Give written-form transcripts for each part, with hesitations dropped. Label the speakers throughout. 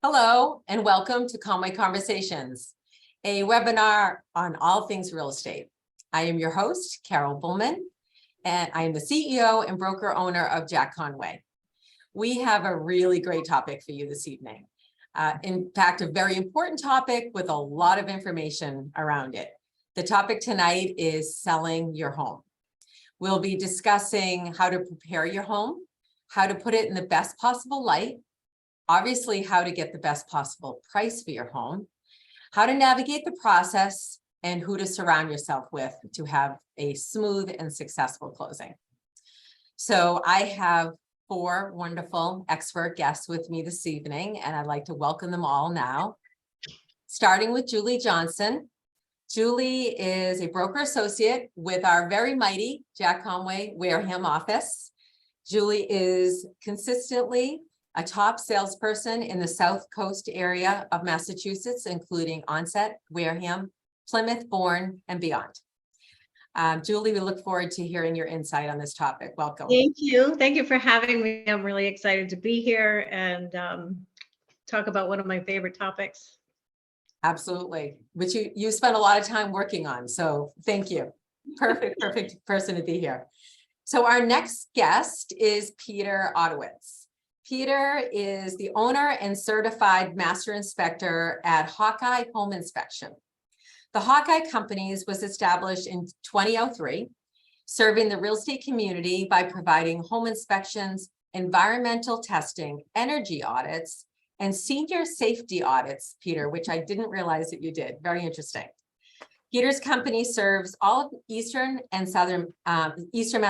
Speaker 1: Hello, and welcome to Conway Conversations, a webinar on all things real estate. I am your host, Carol Bulman, and I am the CEO and broker owner of Jack Conway. We have a really great topic for you this evening. In fact, a very important topic with a lot of information around it. The topic tonight is selling your home. We'll be discussing how to prepare your home, how to put it in the best possible light, obviously how to get the best possible price for your home, how to navigate the process, and who to surround yourself with to have a smooth and successful closing. So I have four wonderful expert guests with me this evening, and I'd like to welcome them all now. Starting with Julie Johnson. Julie is a broker associate with our very mighty Jack Conway Wareham office. Julie is consistently a top salesperson in the South Coast area of Massachusetts, including Onset, Wareham, Plymouth, Bourne, and beyond. Julie, we look forward to hearing your insight on this topic. Welcome.
Speaker 2: Thank you. Thank you for having me. I'm really excited to be here and talk about one of my favorite topics.
Speaker 1: Absolutely, which you spent a lot of time working on, so thank you. Perfect person to be here. So our next guest is Peter Ottowitz. Peter is the owner and certified master inspector at Hawkeye Home Inspection. The Hawkeye Companies was established in 2003, serving the real estate community by providing home inspections, environmental testing, energy audits, and senior safety audits, Peter, which I didn't realize that you did. Very interesting. Peter's company serves all of eastern and southern, eastern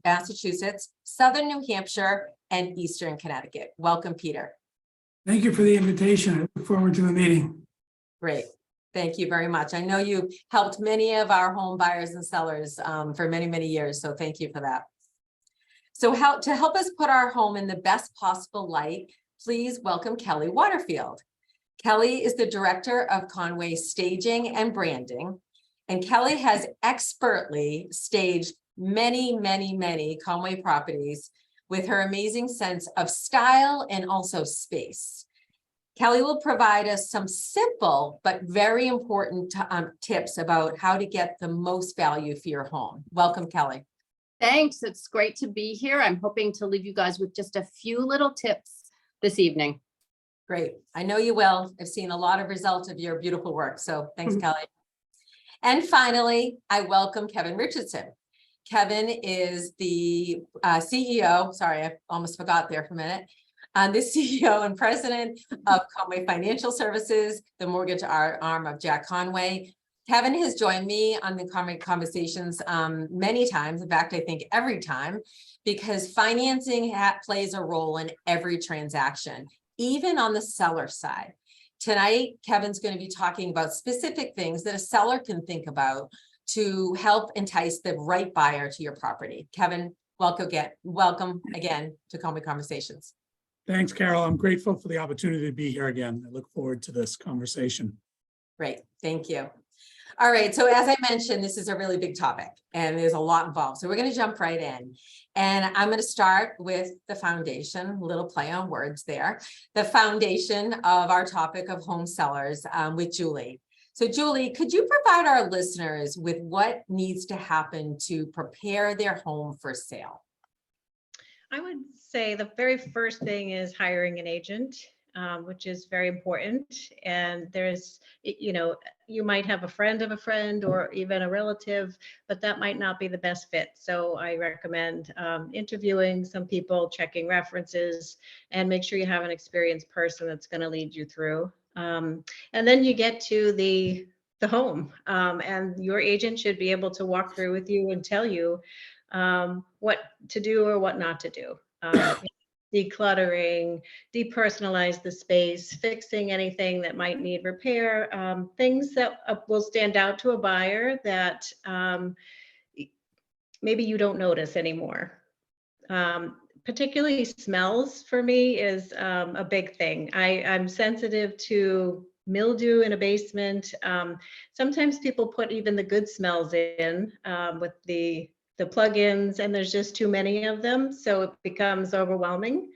Speaker 1: Massachusetts, southern New Hampshire, and eastern Connecticut. Welcome, Peter.
Speaker 3: Thank you for the invitation. I look forward to the meeting.
Speaker 1: Great. Thank you very much. I know you helped many of our home buyers and sellers for many, many years, so thank you for that. So to help us put our home in the best possible light, please welcome Kelly Waterfield. Kelly is the director of Conway Staging and Branding, and Kelly has expertly staged many, many, many Conway properties with her amazing sense of style and also space. Kelly will provide us some simple but very important tips about how to get the most value for your home. Welcome, Kelly.
Speaker 4: Thanks. It's great to be here. I'm hoping to leave you guys with just a few little tips this evening.
Speaker 1: Great. I know you will. I've seen a lot of results of your beautiful work. So thanks, Kelly. And finally, I welcome Kevin Richardson. Kevin is the CEO. Sorry, I almost forgot there for a minute. The CEO and president of Conway Financial Services, the mortgage arm of Jack Conway. Kevin has joined me on the Conway Conversations many times. In fact, I think every time, because financing plays a role in every transaction, even on the seller side. Tonight, Kevin's going to be talking about specific things that a seller can think about to help entice the right buyer to your property. Kevin, welcome again to Conway Conversations.
Speaker 3: Thanks, Carol. I'm grateful for the opportunity to be here again. I look forward to this conversation.
Speaker 1: Great. Thank you. All right. So as I mentioned, this is a really big topic and there's a lot involved. So we're going to jump right in. And I'm going to start with the foundation, a little play on words there, the foundation of our topic of home sellers with Julie. So Julie, could you provide our listeners with what needs to happen to prepare their home for sale?
Speaker 2: I would say the very first thing is hiring an agent, which is very important. And there's, you might have a friend of a friend or even a relative, but that might not be the best fit. So I recommend interviewing some people, checking references, and make sure you have an experienced person that's going to lead you through. And then you get to the home, and your agent should be able to walk through with you and tell you what to do or what not to do. Decluttering, depersonalize the space, fixing anything that might need repair, things that will stand out to a buyer that maybe you don't notice anymore. Particularly smells for me is a big thing. I'm sensitive to mildew in a basement. Sometimes people put even the good smells in with the plugins, and there's just too many of them, so it becomes overwhelming.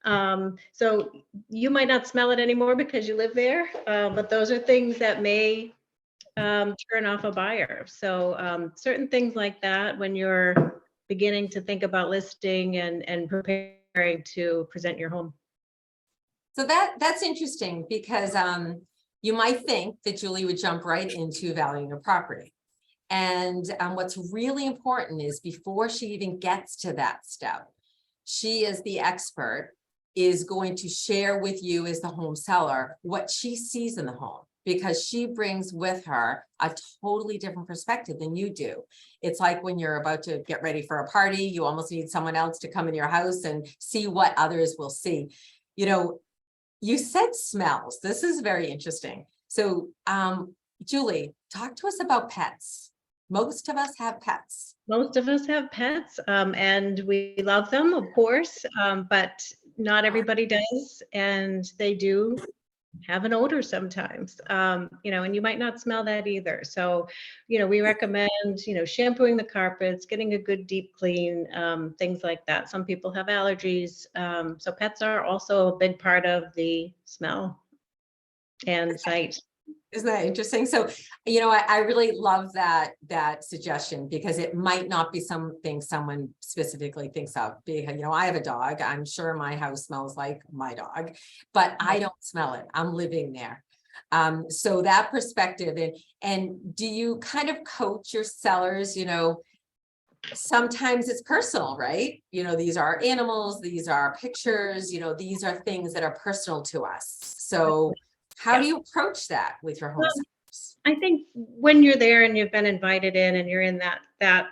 Speaker 2: So you might not smell it anymore because you live there, but those are things that may turn off a buyer. So certain things like that when you're beginning to think about listing and preparing to present your home.
Speaker 1: So that's interesting because you might think that Julie would jump right into valuing a property. And what's really important is before she even gets to that step, she as the expert is going to share with you as the home seller what she sees in the home, because she brings with her a totally different perspective than you do. It's like when you're about to get ready for a party, you almost need someone else to come in your house and see what others will see. You know, you said smells. This is very interesting. So, Julie, talk to us about pets. Most of us have pets.
Speaker 2: Most of us have pets, and we love them, of course, but not everybody does, and they do have an odor sometimes, you know, and you might not smell that either. So, you know, we recommend, you know, shampooing the carpets, getting a good deep clean, things like that. Some people have allergies. So pets are also a big part of the smell and sight.
Speaker 1: Isn't that interesting? So, you know, I really love that suggestion, because it might not be something someone specifically thinks of. Because, you know, I have a dog. I'm sure my house smells like my dog, but I don't smell it. I'm living there. So that perspective, and do you kind of coach your sellers? You know, sometimes it's personal, right? You know, these are animals, these are pictures, you know, these are things that are personal to us. So how do you approach that with your home sellers?
Speaker 2: I think when you're there and you've been invited in and you're in that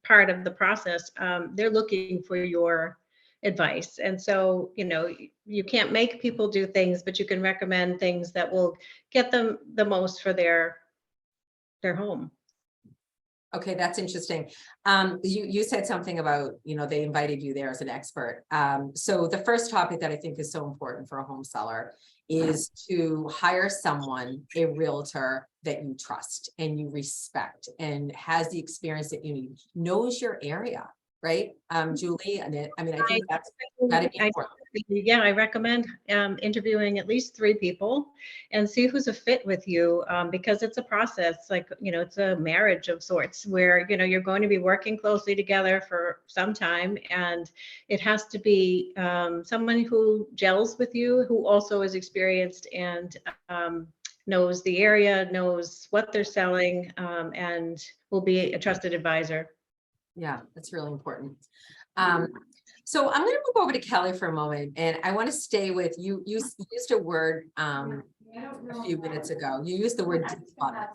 Speaker 2: part of the process, they're looking for your advice. And so, you know, you can't make people do things, but you can recommend things that will get them the most for their home.
Speaker 1: Okay, that's interesting. You said something about, you know, they invited you there as an expert. So the first topic that I think is so important for a home seller is to hire someone, a realtor that you trust and you respect and has the experience that you need, knows your area, right? Julie, and I mean, I think that's gotta be important.
Speaker 2: Yeah, I recommend interviewing at least 3 people and see who's a fit with you, because it's a process, like, you know, it's a marriage of sorts where, you know, you're going to be working closely together for some time, and it has to be someone who gels with you, who also is experienced and knows the area, knows what they're selling, and will be a trusted advisor.
Speaker 1: Yeah, that's really important. So I'm going to move over to Kelly for a moment, and I want to stay with you. You used a word a few minutes ago. You used the word declutter.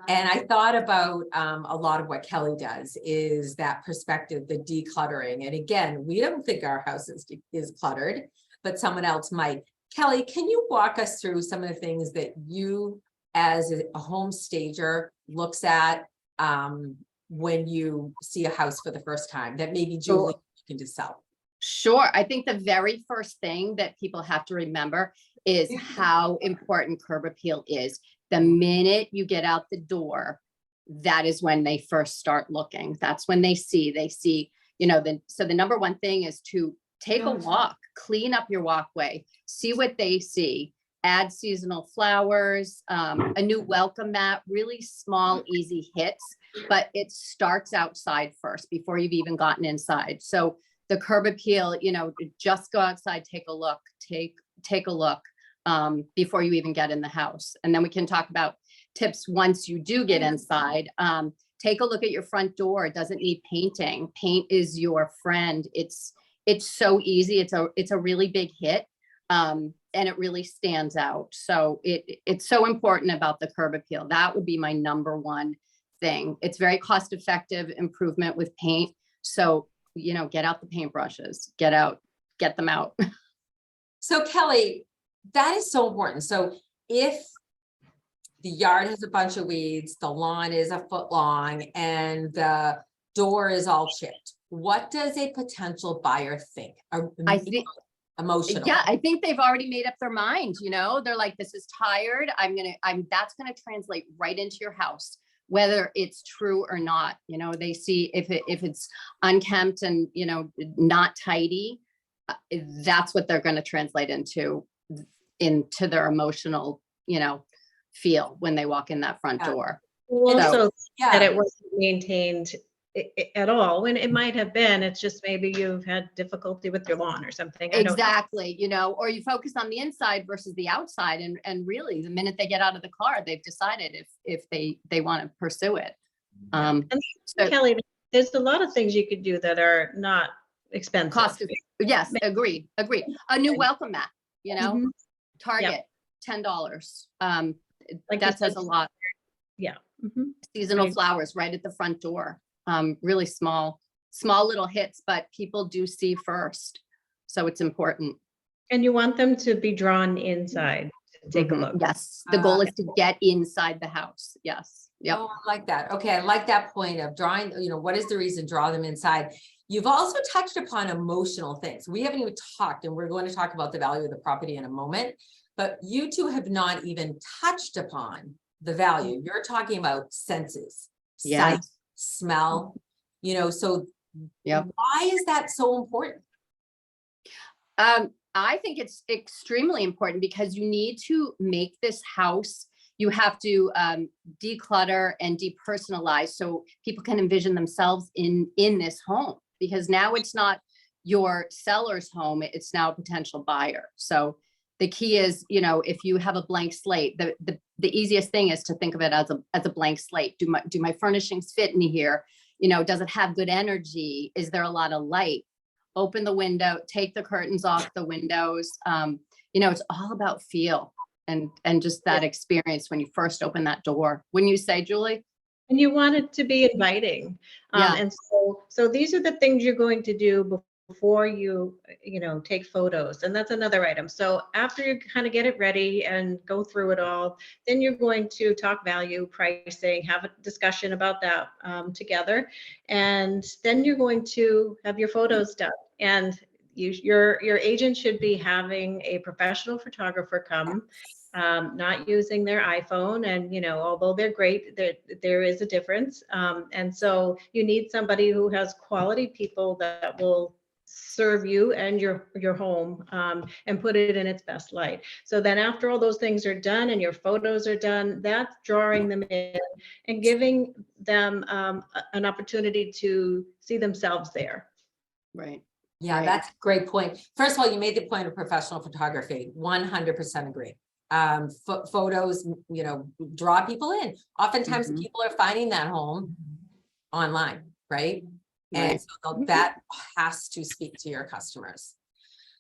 Speaker 1: And I thought about a lot of what Kelly does is that perspective, the decluttering. And again, we don't think our house is cluttered, but someone else might. Kelly, can you walk us through some of the things that you as a home stager looks at when you see a house for the first time that maybe Julie looking to sell?
Speaker 4: Sure. I think the very first thing that people have to remember is how important curb appeal is. The minute you get out the door, that is when they first start looking. That's when they see, you know, so the number one thing is to take a walk, clean up your walkway, see what they see, add seasonal flowers, a new welcome mat, really small, easy hits, but it starts outside first before you've even gotten inside. So the curb appeal, you know, just go outside, take a look, take a look before you even get in the house. And then we can talk about tips once you do get inside. Take a look at your front door. It doesn't need painting. Paint is your friend. It's so easy. It's a really big hit. And it really stands out. So it's so important about the curb appeal. That would be my number one thing. It's very cost effective improvement with paint. So, you know, get out the paintbrushes, get them out.
Speaker 1: So Kelly, that is so important. So if the yard has a bunch of weeds, the lawn is a foot long, and the door is all chipped, what does a potential buyer think?
Speaker 4: I think
Speaker 1: emotional.
Speaker 4: Yeah, I think they've already made up their mind. You know, they're like, this is tired. That's going to translate right into your house, whether it's true or not. You know, they see if it's unkempt and, you know, not tidy, that's what they're going to translate into their emotional, feel when they walk in that front
Speaker 1: Yeah.
Speaker 4: door.
Speaker 2: Also, that
Speaker 1: Yeah,
Speaker 2: it wasn't maintained at all, when it might have been, it's just maybe you've had difficulty with your lawn or something. I don't know.
Speaker 4: Exactly, or you focus on the inside versus the outside, and really the minute they get out of the car, they've decided if they want to pursue it.
Speaker 2: And
Speaker 4: So
Speaker 2: Kelly, there's a lot of things you could do that are not expensive.
Speaker 4: cost of, yes, agreed. A new welcome mat,
Speaker 2: Mhm.
Speaker 4: Target, $10.
Speaker 2: Like you
Speaker 4: That says
Speaker 2: said,
Speaker 4: a lot.
Speaker 2: Yeah. Mhm.
Speaker 4: Seasonal
Speaker 2: Right.
Speaker 4: flowers right at the front door. Really small little hits, but people do see first. So it's important.
Speaker 2: And you want them to be drawn inside to take a
Speaker 4: Mhm.
Speaker 2: look.
Speaker 4: Yes, the goal is to get inside the house. Yes. Yep.
Speaker 1: oh, I like that. Okay, I like that point of drawing, what is the reason, draw them inside. You've also touched upon emotional things. We haven't even talked, and we're going to talk about the value of the property in a moment, but you two have not even touched upon the value. You're talking about senses, sight,
Speaker 4: Yes.
Speaker 1: smell, so
Speaker 4: Yep.
Speaker 1: why is that so important?
Speaker 4: I think it's extremely important because you need to make this house, you have to declutter and depersonalize so people can envision themselves in this home, because now it's not your seller's home, it's now a potential buyer. So the key is, if you have a blank slate, the easiest thing is to think of it as a blank slate. Do my furnishings fit in here? Does it have good energy? Is there a lot of light? Open the window, take the curtains off the windows. It's all about feel and just that experience when you first open that door. Wouldn't you say, Julie?
Speaker 2: And you want it to be inviting.
Speaker 4: Yeah.
Speaker 2: And so these are the things you're going to do before you take photos. And that's another item. So after you kind of get it ready and go through it all, then you're going to talk value, pricing, have a discussion about that together. And then you're going to have your photos done. And your agent should be having a professional photographer come, not using their iPhone. And, although they're great, there is a difference. And so you need somebody who has quality people that will serve you and your home and put it in its best light. So then after all those things are done and your photos are done, that's drawing them in and giving them an opportunity to see themselves there.
Speaker 4: Right.
Speaker 1: Yeah,
Speaker 4: Right.
Speaker 1: that's a great point. First of all, you made the point of professional photography, 100% agree. Photos, draw people in. Oftentimes
Speaker 4: Mhm.
Speaker 1: people are finding that home online, right? And
Speaker 4: Right.
Speaker 1: so that has to speak to your customers.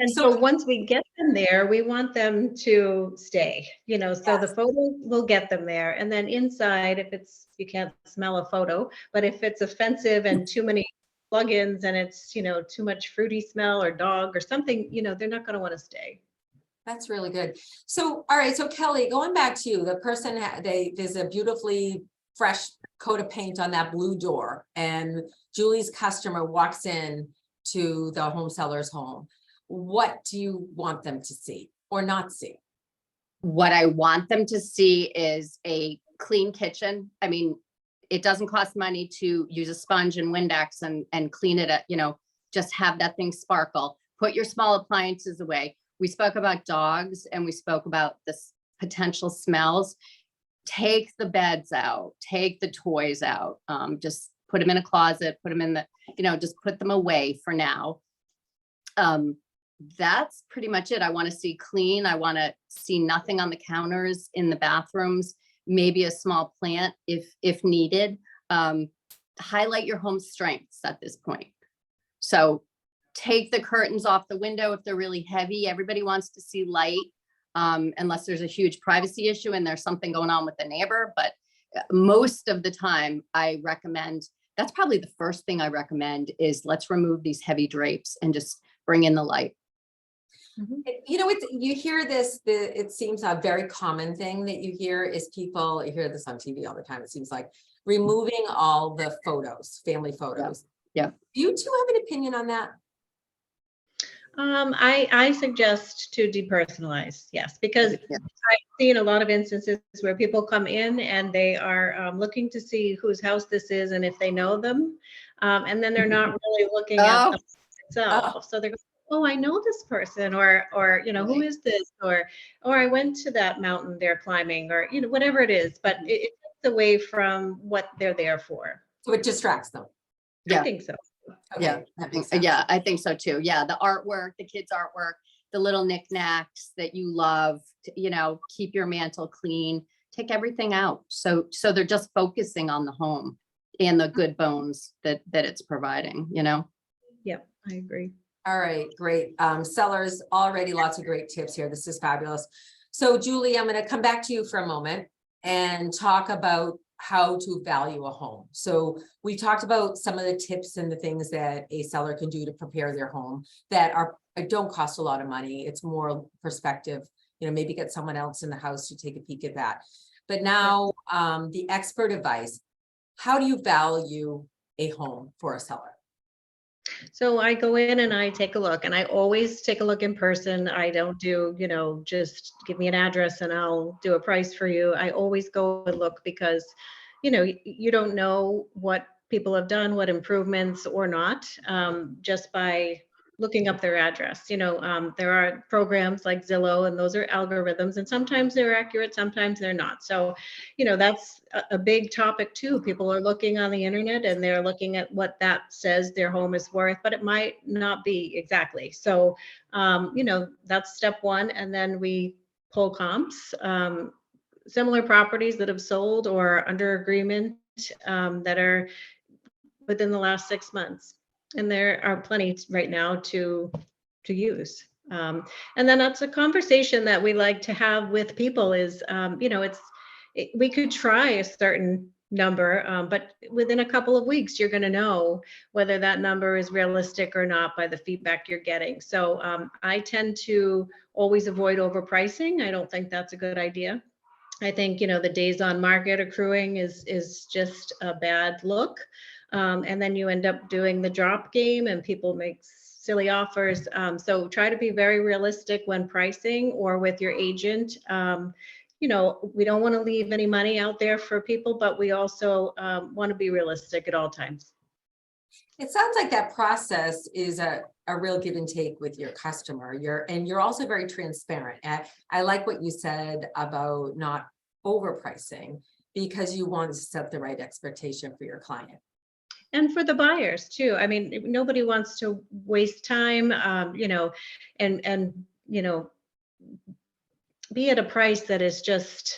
Speaker 2: And
Speaker 1: So-
Speaker 2: so once we get them there, we want them to stay, so the
Speaker 1: Yes.
Speaker 2: photo will get them there. And then inside, you can't smell a photo, but if it's offensive and too many plugins and it's, too much fruity smell or dog or something, they're not going to want to stay.
Speaker 1: That's really good. So, all right. So Kelly, going back to you, the person, there's a beautifully fresh coat of paint on that blue door, and Julie's customer walks in to the home seller's home. What do you want them to see or not see?
Speaker 4: What I want them to see is a clean kitchen. I mean, it doesn't cost money to use a sponge and Windex and clean it, just have that thing sparkle. Put your small appliances away. We spoke about dogs and we spoke about the potential smells. Take the beds out, take the toys out, just put them in a closet, put them in just put them away for now. That's pretty much it. I want to see clean. I want to see nothing on the counters in the bathrooms, maybe a small plant if needed. Highlight your home strengths at this point. So take the curtains off the window if they're really heavy. Everybody wants to see light, unless there's a huge privacy issue and there's something going on with the neighbor. But most of the time I recommend, that's probably the first thing I recommend is let's remove these heavy drapes and just bring in the light.
Speaker 1: You hear this, it seems a very common thing that you hear is people, you hear this on TV all the time. It seems like removing all the photos, family photos.
Speaker 4: Yeah.
Speaker 1: Do you two have an opinion on that?
Speaker 2: I suggest to depersonalize, yes, because
Speaker 4: Yeah.
Speaker 2: I've seen a lot of instances where people come in and they are looking to see whose house this is and if they know them, and then they're not really looking at
Speaker 4: Oh.
Speaker 2: them itself. So they're going oh, I know this person, or, you know, who is this? Or I went to that mountain they're climbing, or, you know, whatever it is, but it takes away from what they're there for.
Speaker 1: So it distracts them.
Speaker 2: I
Speaker 4: Yeah.
Speaker 2: think so.
Speaker 4: Yeah,
Speaker 1: Okay, that makes sense.
Speaker 4: yeah, I think so too. Yeah, the artwork, the kids' artwork, the little knickknacks that you love, you know, keep your mantle clean, take everything out. So they're just focusing on the home and the good bones that it's providing, you know?
Speaker 2: Yep, I agree.
Speaker 1: All right, great. Sellers, already lots of great tips here. This is fabulous. So Julie, I'm going to come back to you for a moment and talk about how to value a home. So we talked about some of the tips and the things that a seller can do to prepare their home that don't cost a lot of money. It's more perspective, you know, maybe get someone else in the house to take a peek at that. But now the expert advice, how do you value a home for a seller?
Speaker 2: So I go in and I take a look, and I always take a look in person. I don't do, you know, just give me an address and I'll do a price for you. I always go and look because, you know, you don't know what people have done, what improvements or not, just by looking up their address. You know, there are programs like Zillow, and those are algorithms, and sometimes they're accurate, sometimes they're not. So, you know, that's a big topic too. People are looking on the internet and they're looking at what that says their home is worth, but it might not be exactly. So, you know, that's step one. And then we pull comps, similar properties that have sold or under agreement, that are within the last 6 months. And there are plenty right now to use. And then that's a conversation that we like to have with people is, you know, we could try a certain number, but within a couple of weeks, you're going to know whether that number is realistic or not by the feedback you're getting. So I tend to always avoid overpricing. I don't think that's a good idea. I think, you know, the days on market accruing is just a bad look. And then you end up doing the drop game and people make silly offers. So try to be very realistic when pricing or with your agent. You know, we don't want to leave any money out there for people, but we also want to be realistic at all times.
Speaker 1: It sounds like that process is a real give and take with your customer. You're also very transparent. And I like what you said about not overpricing because you want to set the right expectation for your client.
Speaker 2: And for the buyers too. I mean, nobody wants to waste time, you know, and, you know, be at a price that is just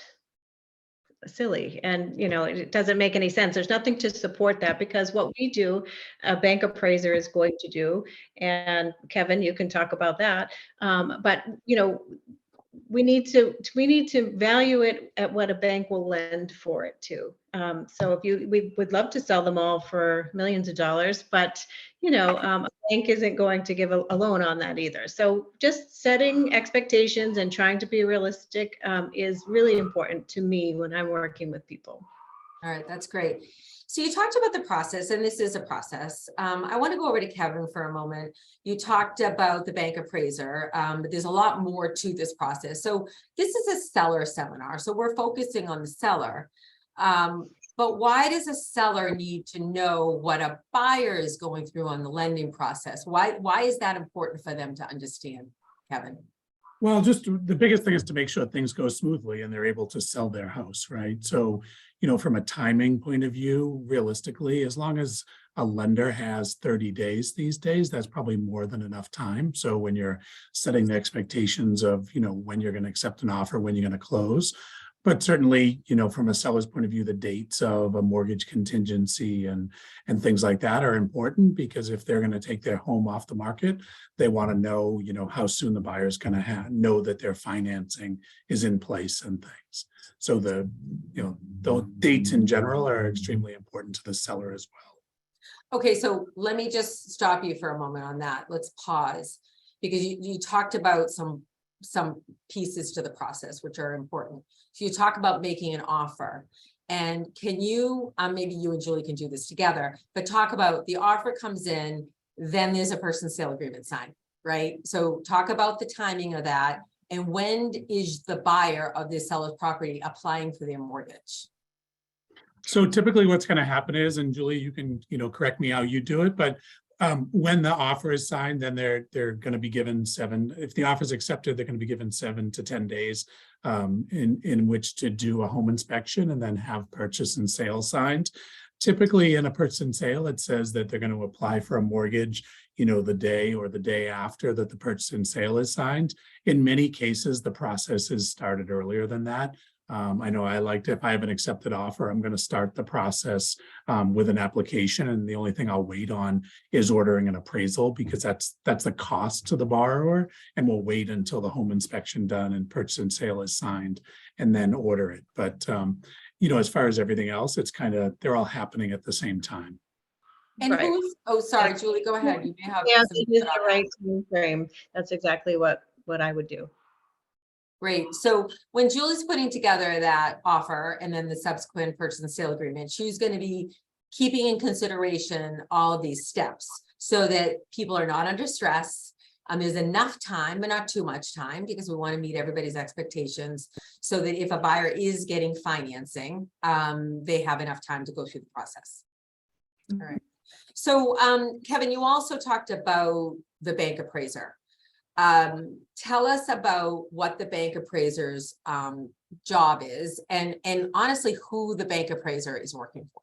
Speaker 2: silly, and, you know, it doesn't make any sense. There's nothing to support that, because what we do, a bank appraiser is going to do, and Kevin, you can talk about that. But, you know, we need to value it at what a bank will lend for it to. So we would love to sell them all for millions of dollars, but, you know, a bank isn't going to give a loan on that either. So just setting expectations and trying to be realistic is really important to me when I'm working with people.
Speaker 1: All right, that's great. So you talked about the process, and this is a process. I want to go over to Kevin for a moment. You talked about the bank appraiser, but there's a lot more to this process. So this is a seller seminar, so we're focusing on the seller. But why does a seller need to know what a buyer is going through on the lending process? Why is that important for them to understand, Kevin?
Speaker 3: Well, just the biggest thing is to make sure things go smoothly and they're able to sell their house, right? So, you know, from a timing point of view, realistically, as long as a lender has 30 days these days, that's probably more than enough time. So when you're setting the expectations of, you know, when you're going to accept an offer, when you're going to close, but certainly, you know, from a seller's point of view, the dates of a mortgage contingency and things like that are important, because if they're going to take their home off the market, they want to know, you know, how soon the buyer's going to know that their financing is in place and things. So the dates in general are extremely important to the seller as well.
Speaker 1: Okay, so let me just stop you for a moment on that. Let's pause, because you talked about some pieces to the process which are important. So you talk about making an offer, and can you maybe you and Julie can do this together, but talk about the offer comes in, then there's a person's sale agreement signed, right? So talk about the timing of that, and when is the buyer of this seller's property applying for their mortgage?
Speaker 3: So typically what's going to happen is, and Julie, you can, you know, correct me how you do it, but When the offer is signed, then they're going to be given if the offer is accepted, they're going to be given 7 to 10 days in which to do a home inspection and then have purchase and sale signed. Typically in a purchase and sale, it says that they're going to apply for a mortgage, the day or the day after that the purchase and sale is signed. In many cases, the process is started earlier than that. I know if I have an accepted offer, I'm going to start the process with an application, and the only thing I'll wait on is ordering an appraisal, because that's the cost to the borrower, and we'll wait until the home inspection done and purchase and sale is signed and then order it. But as far as everything else, it's they're all happening at the same time.
Speaker 1: And
Speaker 2: Right.
Speaker 1: sorry, Julie, go ahead. You may have.
Speaker 2: Yeah,
Speaker 1: some
Speaker 2: it is
Speaker 1: input on
Speaker 2: the
Speaker 1: that.
Speaker 2: right time frame. That's exactly what I would do.
Speaker 1: Great. So when Julie's putting together that offer and then the subsequent purchase and sale agreement, she's going to be keeping in consideration all of these steps so that people are not under stress. There's enough time, but not too much time, because we want to meet everybody's expectations so that if a buyer is getting financing, they have enough time to go through the process. All right. So Kevin, you also talked about the bank appraiser. Tell us about what the bank appraiser's job is, and honestly, who the bank appraiser is working for.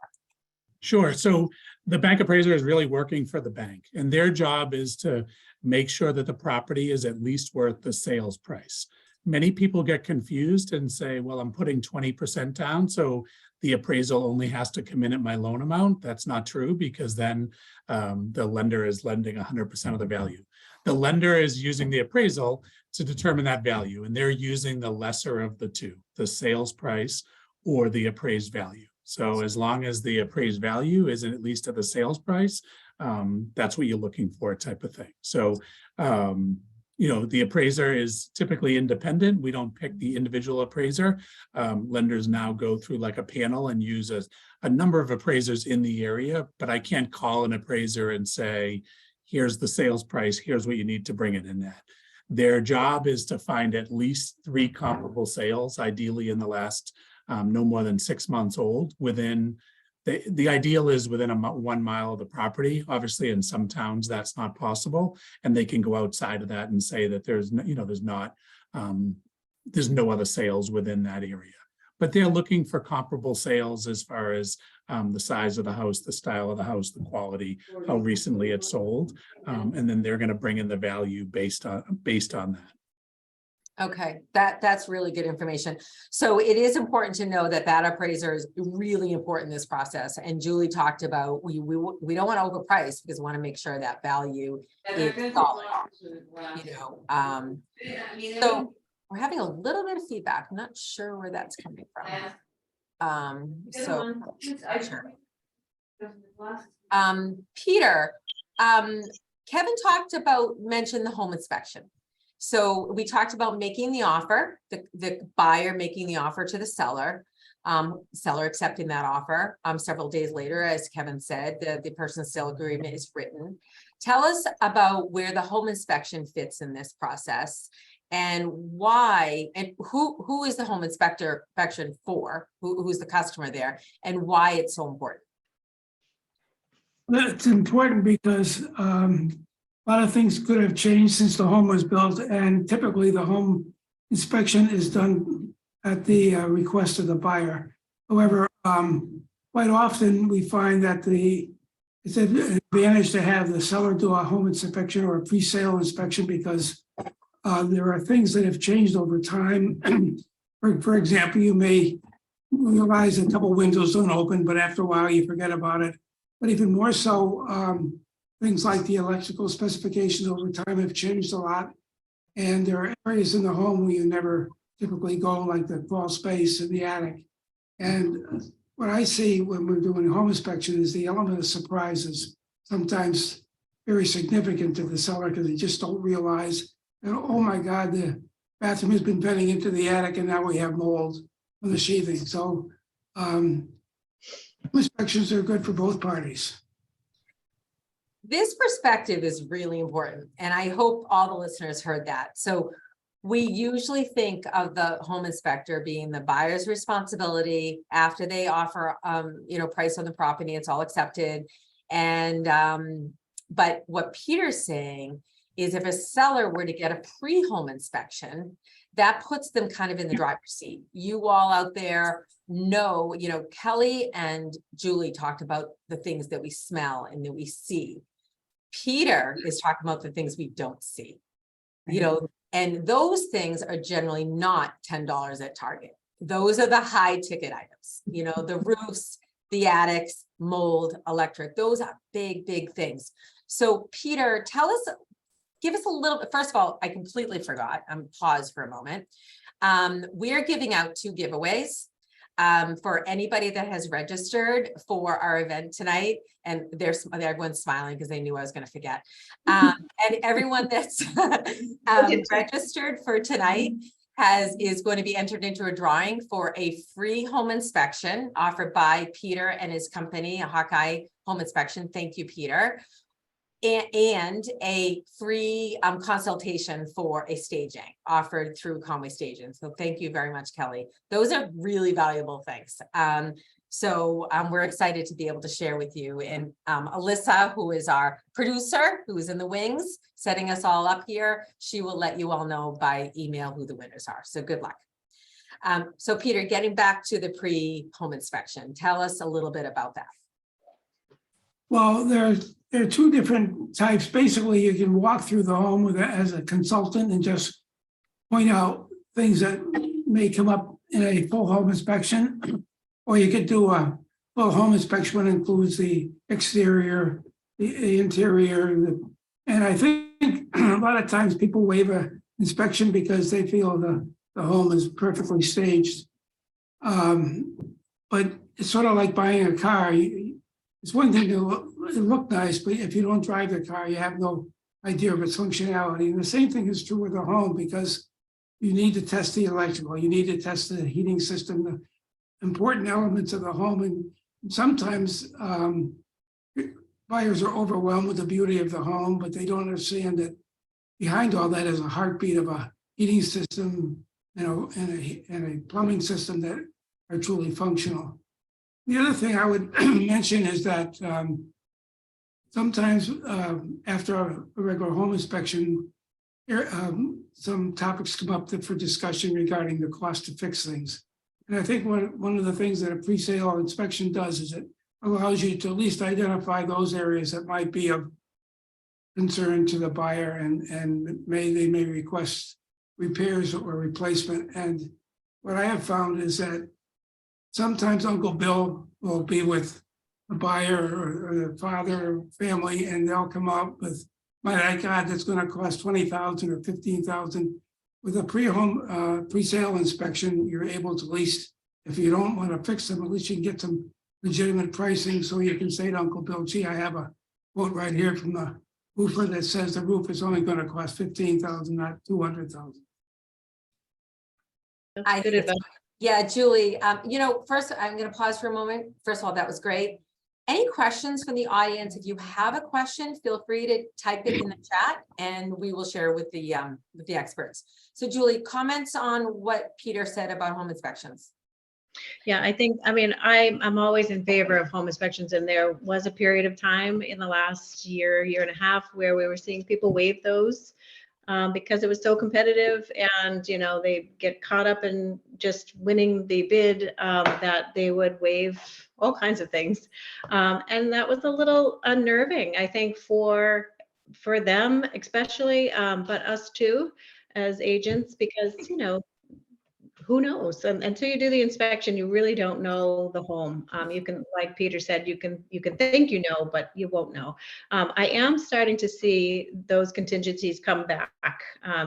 Speaker 3: Sure. So the bank appraiser is really working for the bank, and their job is to make sure that the property is at least worth the sales price. Many people get confused and say, well, I'm putting 20% down, so the appraisal only has to come in at my loan amount. That's not true, because then the lender is lending 100% of the value. The lender is using the appraisal to determine that value, and they're using the lesser of the two, the sales price or the appraised value. So as long as the appraised value is at least at the sales price, that's what you're looking for, type of thing. So, the appraiser is typically independent. We don't pick the individual appraiser. Lenders now go through like a panel and use a number of appraisers in the area, but I can't call an appraiser and say, here's the sales price, here's what you need to bring it in at. Their job is to find at least 3 comparable sales, ideally in the last no more than 6 months old, within the ideal is within 1 mile of the property. Obviously, in some towns that's not possible, and they can go outside of that and say that there's no other sales within that area. But they're looking for comparable sales as far as the size of the house, the style of the house, the quality, how recently it's sold, and then they're going to bring in the value based on that.
Speaker 1: Okay, that's really good information. So it is important to know that appraiser is really important in this process. And Julie talked about we don't want to overprice, because we want to make sure that value is solid. So we're having a little bit of feedback. I'm not sure where that's coming from. Sure. Peter, Kevin mentioned the home inspection. So we talked about making the offer, the buyer making the offer to the seller, seller accepting that offer. Several days later, as Kevin said, the purchase and sale agreement is written. Tell us about where the home inspection fits in this process, and why, and who is the home inspection for, who's the customer there, and why it's so important.
Speaker 5: It's important because a lot of things could have changed since the home was built, and typically the home inspection is done at the request of the buyer. However, quite often we find that it's an advantage to have the seller do a home inspection or a pre-sale inspection, because there are things that have changed over time. For example, you may realize a couple windows don't open, but after a while you forget about it. But even more so, things like the electrical specifications over time have changed a lot. And there are areas in the home where you never typically go, like the crawl space in the attic. And what I see when we're doing home inspection is the element of surprise is sometimes very significant to the seller, because they just don't realize, oh my God, the bathroom has been venting into the attic and now we have mold on the sheathing. So inspections are good for both parties.
Speaker 1: This perspective is really important, and I hope all the listeners heard that. So we usually think of the home inspector being the buyer's responsibility after they offer, price on the property, it's all accepted. And But what Peter's saying is if a seller were to get a pre-home inspection, that puts them kind of in the driver's seat. You all out there know, Kelly and Julie talked about the things that we smell and that we see. Peter is talking about the things we don't see, and those things are generally not $10 at Target. Those are the high ticket items, the roofs, the attics, mold, electric, those are big, big things. So Peter, give us a little bit. First of all, I completely forgot. Pause for a moment. We're giving out 2 giveaways for anybody that has registered for our event tonight. And everyone's smiling because they knew I was going to forget. And everyone that's registered for tonight is going to be entered into a drawing for a free home inspection offered by Peter and his company, a Hawkeye Home Inspection. Thank you, Peter. And a free consultation for a staging offered through Conway Staging. So thank you very much, Kelly. Those are really valuable things. So we're excited to be able to share with you. And Alyssa, who is our producer, who is in the wings, setting us all up here, she will let you all know by email who the winners are. So good luck. So Peter, getting back to the pre-home inspection, tell us a little bit about that.
Speaker 5: Well, there are 2 different types. Basically, you can walk through the home as a consultant and just point out things that may come up in a full home inspection. Or you could do a full home inspection, which includes the exterior, the interior. And I think a lot of times people waive an inspection because they feel the home is perfectly staged. But it's sort of like buying a car. It's one thing to look nice, but if you don't drive the car, you have no idea of its functionality. And the same thing is true with a home, because you need to test the electrical, you need to test the heating system, the important elements of the home. And sometimes buyers are overwhelmed with the beauty of the home, but they don't understand that behind all that is a heartbeat of a heating system and a plumbing system that are truly functional. The other thing I would mention is that sometimes after a regular home inspection, some topics come up for discussion regarding the cost to fix things. And I think one of the things that a pre-sale inspection does is it allows you to at least identify those areas that might be of concern to the buyer, and they may request repairs or replacement. And what I have found is that sometimes Uncle Bill will be with the buyer or the father or family, and they'll come up with, my God, that's going to cost $20,000 or $15,000. With a pre-sale inspection, you're able to, at least, if you don't want to fix them, at least you can get some legitimate pricing, so you can say to Uncle Bill, gee, I have a quote right here from the roofer that says the roof is only going to cost $15,000, not $200,000.
Speaker 1: I think it's, yeah, Julie, first I'm going to pause for a moment. First of all, that was great. Any questions from the audience? If you have a question, feel free to type it in the chat and we will share with the experts. So Julie, comments on what Peter said about home inspections.
Speaker 2: Yeah, I'm always in favor of home inspections, and there was a period of time in the last year and a half where we were seeing people waive those because it was so competitive, and they get caught up in just winning the bid that they would waive all kinds of things, and that was a little unnerving, I think, for them especially, but us too as agents, because who knows? Until you do the inspection, you really don't know the home. You can, like Peter said, you can think but you won't know. I am starting to see those contingencies come back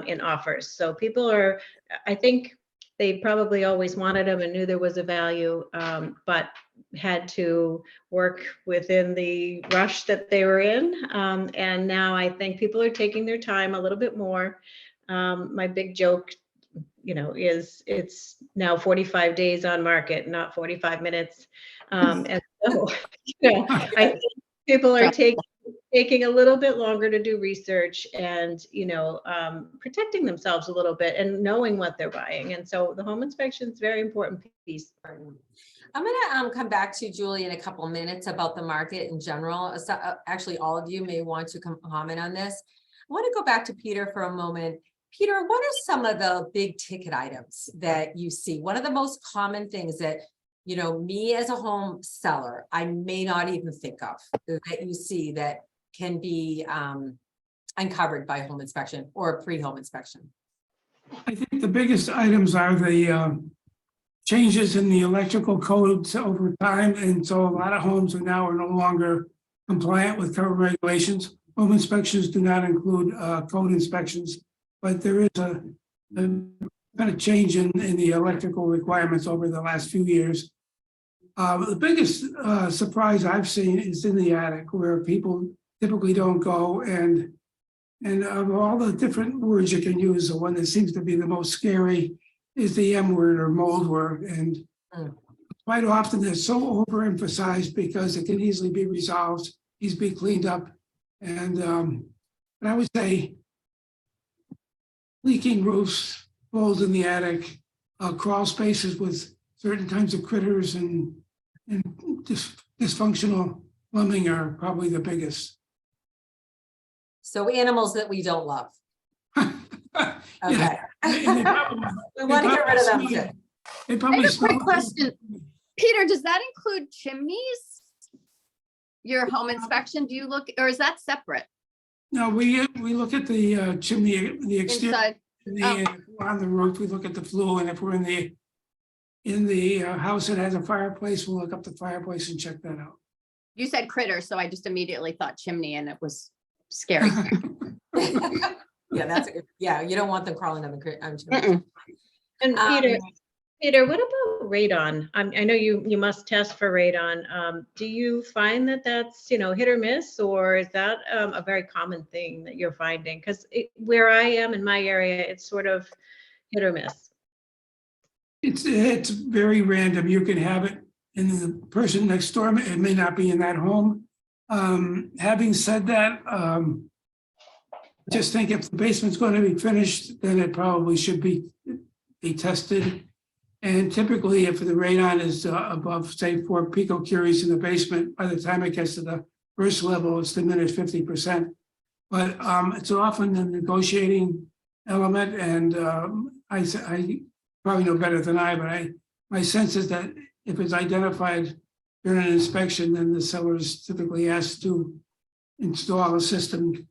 Speaker 2: in offers. So people are, I think they probably always wanted them and knew there was a value, but had to work within the rush that they were in. And now I think people are taking their time a little bit more. My big joke is it's now 45 days on market, not 45 minutes. And so, I think people are taking taking a little bit longer to do research and, protecting themselves a little bit and knowing what they're buying. And so the home inspection is a very important piece.
Speaker 1: I'm gonna come back to Julie in a couple of minutes about the market in general. Actually, all of you may want to comment on this. I want to go back to Peter for a moment. Peter, what are some of the big ticket items that you see? One of the most common things that, me as a home seller, I may not even think of that you see that can be uncovered by home inspection or pre-home inspection.
Speaker 5: I think the biggest items are the changes in the electrical codes over time. And so a lot of homes are no longer compliant with current regulations. Home inspections do not include code inspections, but there is a kind of change in the electrical requirements over the last few years. The biggest surprise I've seen is in the attic, where people typically don't go, and of all the different words you can use, the one that seems to be the most scary is the M word or mold word. And quite often it's so overemphasized because it can easily be resolved, easily be cleaned up. And I would say leaking roofs, holes in the attic, crawl spaces with certain kinds of critters and dysfunctional plumbing are probably the biggest.
Speaker 1: So animals that we don't love. Okay.
Speaker 5: Yeah.
Speaker 1: We want to get rid of them too.
Speaker 5: They
Speaker 4: I
Speaker 5: probably
Speaker 4: have a quick
Speaker 5: smell-
Speaker 4: question. Peter, does that include chimneys? Your home inspection, do you look, or is that separate
Speaker 5: No, we look at the chimney, the exterior,
Speaker 4: inside?
Speaker 5: if we're on the roof, we look at the flue, and if we're in the house that has a fireplace, we'll look up the fireplace and check that out.
Speaker 4: You said critter, so I just immediately thought chimney and it was scary.
Speaker 1: Yeah, that's a good, yeah, you don't want them crawling on the
Speaker 4: Mm-mm.
Speaker 2: And Peter, what about radon? I know you must test for radon. Do you find that that's, hit or miss, or is that a very common thing that you're finding? Because where I am in my area, it's sort of hit or miss.
Speaker 5: It's very random. You can have it in the person next door. It may not be in that home. Having said that, just think if the basement's going to be finished, then it probably should be tested. And typically, if the radon is above, say, 4 picocuries in the basement, by the time it gets to the first level, it's diminished 50%. But it's often a negotiating element, and I probably know better than I, but my sense is that if it's identified during an inspection, then the seller is typically asked to install a system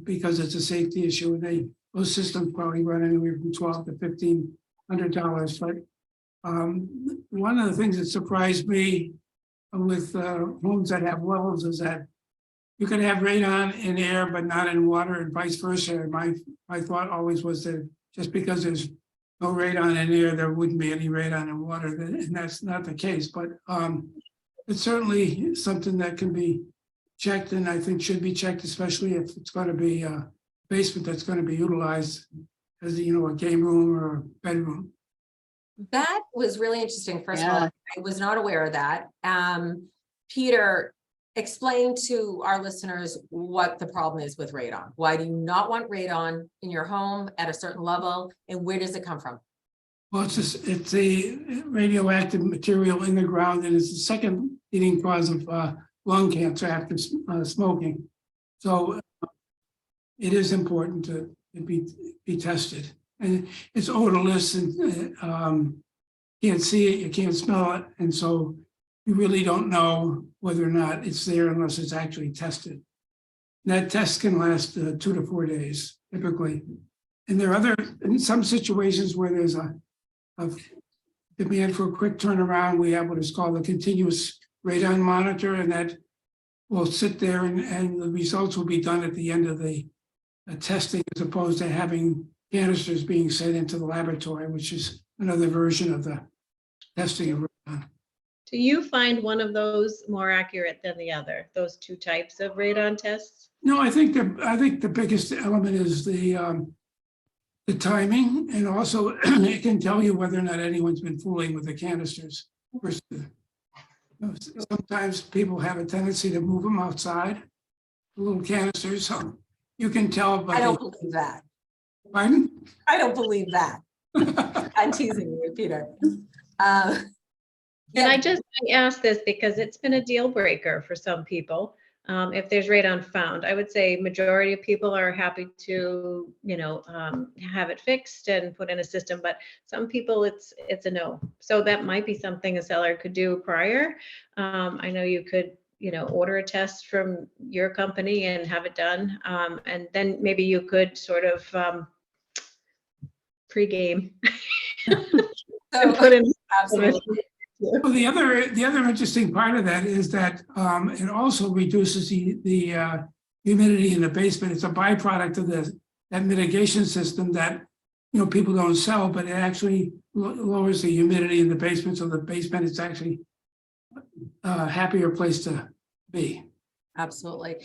Speaker 5: because it's a safety issue, and those systems probably run anywhere from $1,200 to $1,500. But one of the things that surprised me with homes that have wells is that you can have radon in air but not in water, and vice versa. My thought always was that just because there's no radon in air, there wouldn't be any radon in water, and that's not the case. But it's certainly something that can be checked, and I think should be checked, especially if it's going to be a basement that's going to be utilized as a game room or a bedroom.
Speaker 1: That was really interesting. First of all,
Speaker 4: Yeah.
Speaker 1: I was not aware of that. Peter, explain to our listeners what the problem is with radon. Why do you not want radon in your home at a certain level, and where does it come from?
Speaker 5: Well, it's a radioactive material in the ground, and it's the second leading cause of lung cancer after smoking. So it is important to be tested, and it's odorless, and can't see it, you can't smell it, and so you really don't know whether or not it's there unless it's actually tested. And that test can last 2 to 4 days typically, and there are in some situations where there's a demand for a quick turnaround. We have what is called a continuous radon monitor, and that will sit there, and the results will be done at the end of the testing, as opposed to having canisters being sent into the laboratory, which is another version of the testing of radon.
Speaker 2: Do you find one of those more accurate than the other, those two types of radon tests?
Speaker 5: No, I think the biggest element is the timing, and also it can tell you whether or not anyone's been fooling with the canisters. Sometimes people have a tendency to move them outside, little canisters, so you can tell by.
Speaker 1: I don't believe that.
Speaker 5: Pardon?
Speaker 1: I don't believe that. I'm teasing you, Peter.
Speaker 2: And
Speaker 1: Yeah,
Speaker 2: I asked this because it's been a deal breaker for some people. If there's radon found, I would say majority of people are happy to, have it fixed and put in a system, but some people it's a no. So that might be something a seller could do prior. I know you could, order a test from your company and have it done. And then maybe you could sort of pre-game and put in.
Speaker 1: absolutely.
Speaker 5: Well, the other interesting part of that is that it also reduces the humidity in the basement. It's a byproduct of that mitigation system that people don't sell, but it actually lowers the humidity in the basement, so the basement is actually a happier place to be.
Speaker 1: Absolutely.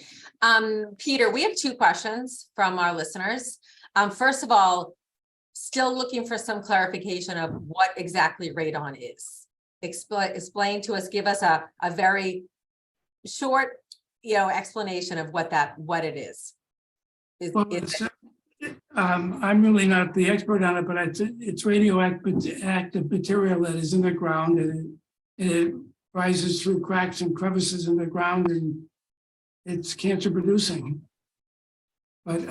Speaker 1: Peter, we have 2 questions from our listeners. First of all, still looking for some clarification of what exactly radon is. Explain to us, give us a very short, explanation of what it is.
Speaker 5: Well, I'm really not the expert on it, but it's radioactive material that is in the ground, and it rises through cracks and crevices in the ground, and it's cancer producing. But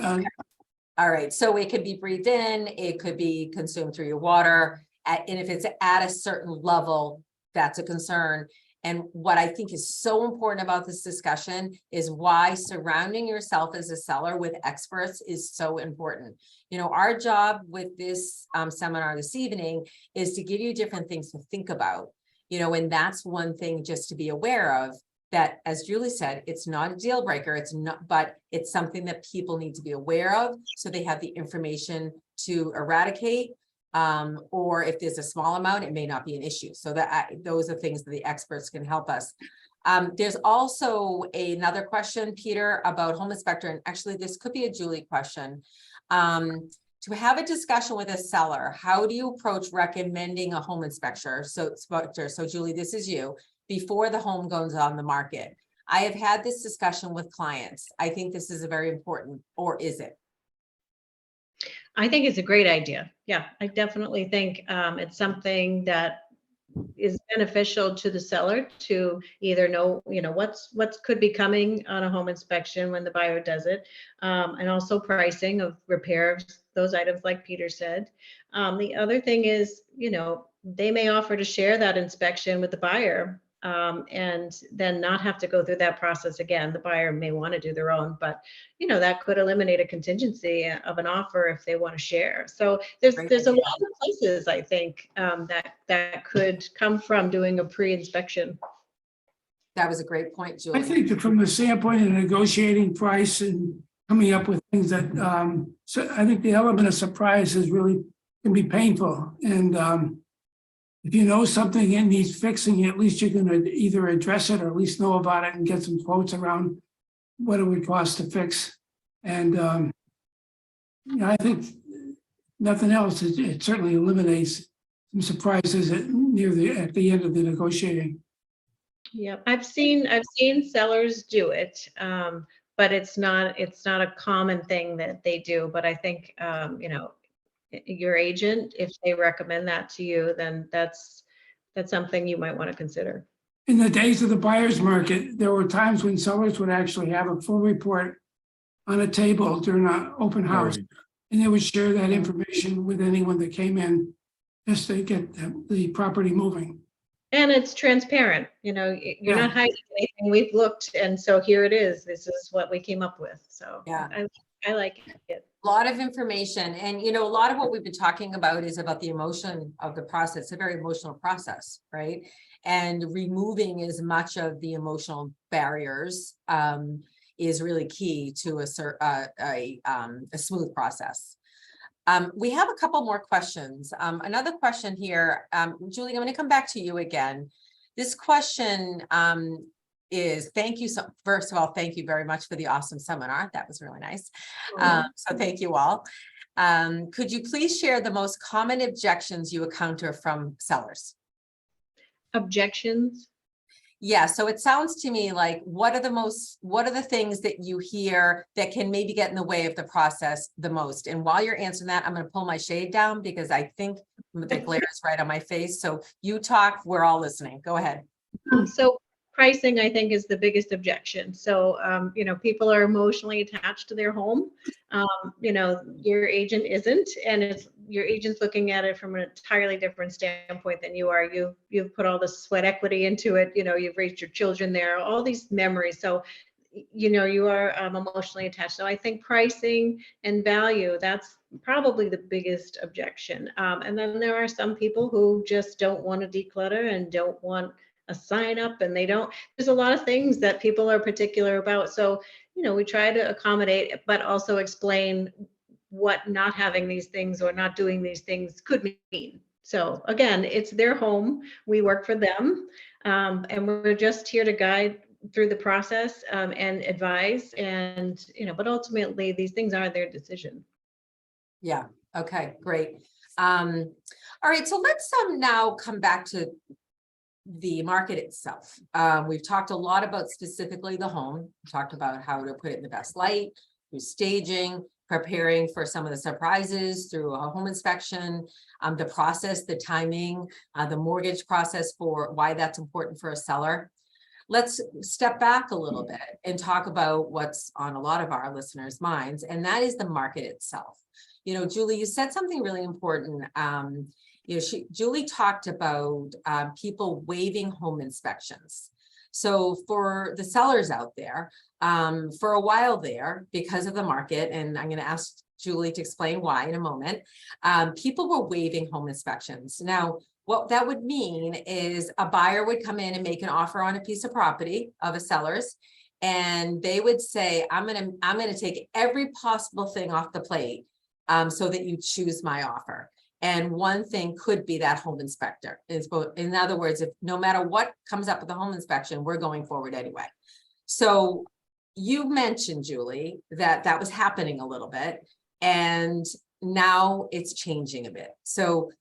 Speaker 1: all right, so it could be breathed in, it could be consumed through your water, and if it's at a certain level, that's a concern. And what I think is so important about this discussion is why surrounding yourself as a seller with experts is so important. Our job with this seminar this evening is to give you different things to think about, and that's one thing just to be aware of, that, as Julie said, it's not a deal breaker, it's not, but it's something that people need to be aware of so they have the information to eradicate. Or if there's a small amount, it may not be an issue. So those are things that the experts can help us. There's also another question, Peter, about home inspector, and actually this could be a Julie question. To have a discussion with a seller, how do you approach recommending a home inspector? So Julie, this is you, before the home goes on the market. I have had this discussion with clients. I think this is a very important, or is it?
Speaker 2: I think it's a great idea. Yeah, I definitely think it's something that is beneficial to the seller to either know, what's could be coming on a home inspection when the buyer does it, and also pricing of repairs, those items like Peter said. The other thing is, they may offer to share that inspection with the buyer, and then not have to go through that process again. The buyer may want to do their own, but that could eliminate a contingency of an offer if they want to share. So there's a lot of places I think that could come from doing a pre-inspection.
Speaker 1: That was a great point, Julie.
Speaker 5: I think that from the standpoint of negotiating price and coming up with things that, so I think the element of surprise is really can be painful. And if you know something it needs fixing, at least you're going to either address it or at least know about it and get some quotes around what it would cost to fix. And I think nothing else, it certainly eliminates some surprises at the end of the negotiating.
Speaker 2: Yeah, I've seen sellers do it, but it's not a common thing that they do. But I think your agent, if they recommend that to you, then that's something you might want to consider.
Speaker 5: In the days of the buyer's market, there were times when sellers would actually have a full report on a table during an open house, and they would share that information with anyone that came in just to get the property moving.
Speaker 2: And it's transparent, you're not hiding anything. We've looked, and so here it is. This is what we came up with. So yeah, I like it.
Speaker 1: A lot of information, and a lot of what we've been talking about is about the emotion of the process. It's a very emotional process, right? And removing as much of the emotional barriers is really key to a smooth process. We have a couple more questions. Another question here, Julie, I'm going to come back to you again. This question is, first of all, thank you very much for the awesome seminar. That was really nice. So thank you all. Could you please share the most common objections you encounter from sellers?
Speaker 2: Objections?
Speaker 1: Yeah, so it sounds to me like, what are the things that you hear that can maybe get in the way of the process the most? And while you're answering that, I'm going to pull my shade down because I think the glare is right on my face. So you talk, we're all listening. Go ahead.
Speaker 2: So pricing, I think, is the biggest objection. So, people are emotionally attached to their home. Your agent isn't, and your agent's looking at it from an entirely different standpoint than you are. You've put all the sweat equity into it. You've raised your children there, all these memories. So, you are emotionally attached. So I think pricing and value, that's probably the biggest objection. And then there are some people who just don't want to declutter and don't want a sign up, and there's a lot of things that people are particular about. So, we try to accommodate, but also explain what not having these things or not doing these things could mean. So again, it's their home. We work for them. And we're just here to guide through the process and advise. And, but ultimately these things are their decision.
Speaker 1: Yeah. Okay, great. All right. So let's now come back to the market itself. We've talked a lot about specifically the home. We talked about how to put it in the best light, through staging, preparing for some of the surprises through a home inspection, the process, the timing, the mortgage process, for why that's important for a seller. Let's step back a little bit and talk about what's on a lot of our listeners' minds, and that is the market itself. Julie, you said something really important. Julie talked about people waiving home inspections. So for the sellers out there, for a while there, because of the market, and I'm going to ask Julie to explain why in a moment, people were waiving home inspections. Now, what that would mean is a buyer would come in and make an offer on a piece of property of a seller's, and they would say, I'm going to take every possible thing off the plate so that you choose my offer. And one thing could be that home inspector. In other words, if no matter what comes up with the home inspection, we're going forward anyway. So you mentioned, Julie, that was happening a little bit, and now it's changing a bit. So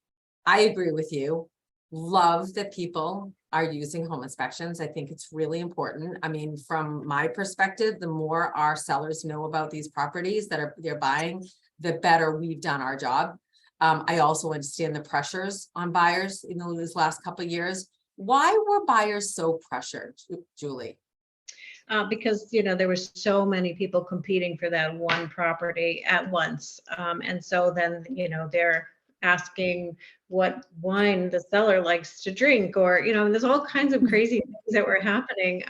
Speaker 1: I agree with you. Love that people are using home inspections. I think it's really important. I mean, from my perspective, the more our sellers know about these properties that they're buying, the better we've done our job. I also understand the pressures on buyers in these last couple of years. Why were buyers so pressured, Julie?
Speaker 2: Because, there were so many people competing for that one property at once. And so then, they're asking what wine the seller likes to drink, or, there's all kinds of crazy things that were happening,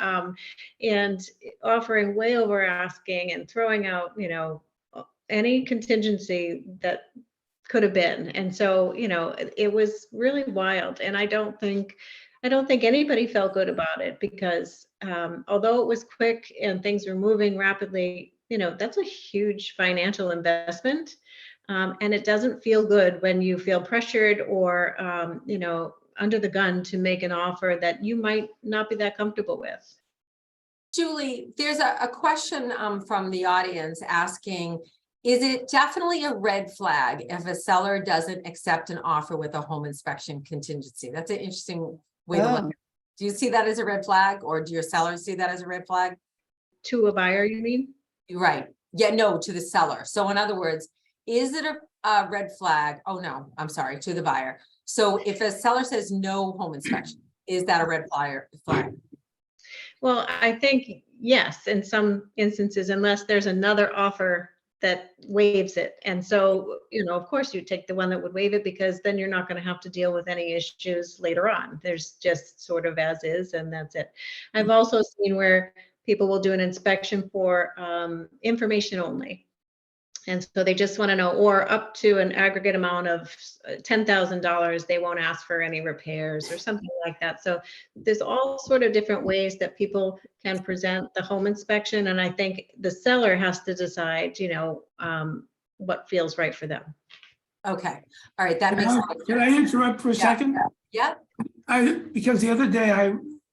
Speaker 2: and offering way over asking and throwing out, any contingency that could have been. And so, it was really wild. And I don't think anybody felt good about it, because although it was quick and things were moving rapidly, that's a huge financial investment. And it doesn't feel good when you feel pressured or, under the gun to make an offer that you might not be that comfortable with.
Speaker 1: Julie, there's a question from the audience asking, is it definitely a red flag if a seller doesn't accept an offer with a home inspection contingency? That's an interesting way to look at it. Do you see that as a red flag, or do your sellers see that as a red flag?
Speaker 2: To a buyer, you mean?
Speaker 1: Right. Yeah, no, to the seller. So in other words, is it a red flag? Oh, no, I'm sorry, to the buyer. So if a seller says no home inspection, is that a red flag?
Speaker 2: Well, I think yes, in some instances, unless there's another offer that waives it. And so, of course you take the one that would waive it, because then you're not going to have to deal with any issues later on. There's just sort of as is, and that's it. I've also seen where people will do an inspection for information only. And so they just want to know, or up to an aggregate amount of $10,000, they won't ask for any repairs or something like that. So there's all sort of different ways that people can present the home inspection. And I think the seller has to decide, what feels right for them.
Speaker 1: Okay. All right. That makes sense.
Speaker 5: Can I interrupt for a second?
Speaker 1: Yeah.
Speaker 5: Because the other day,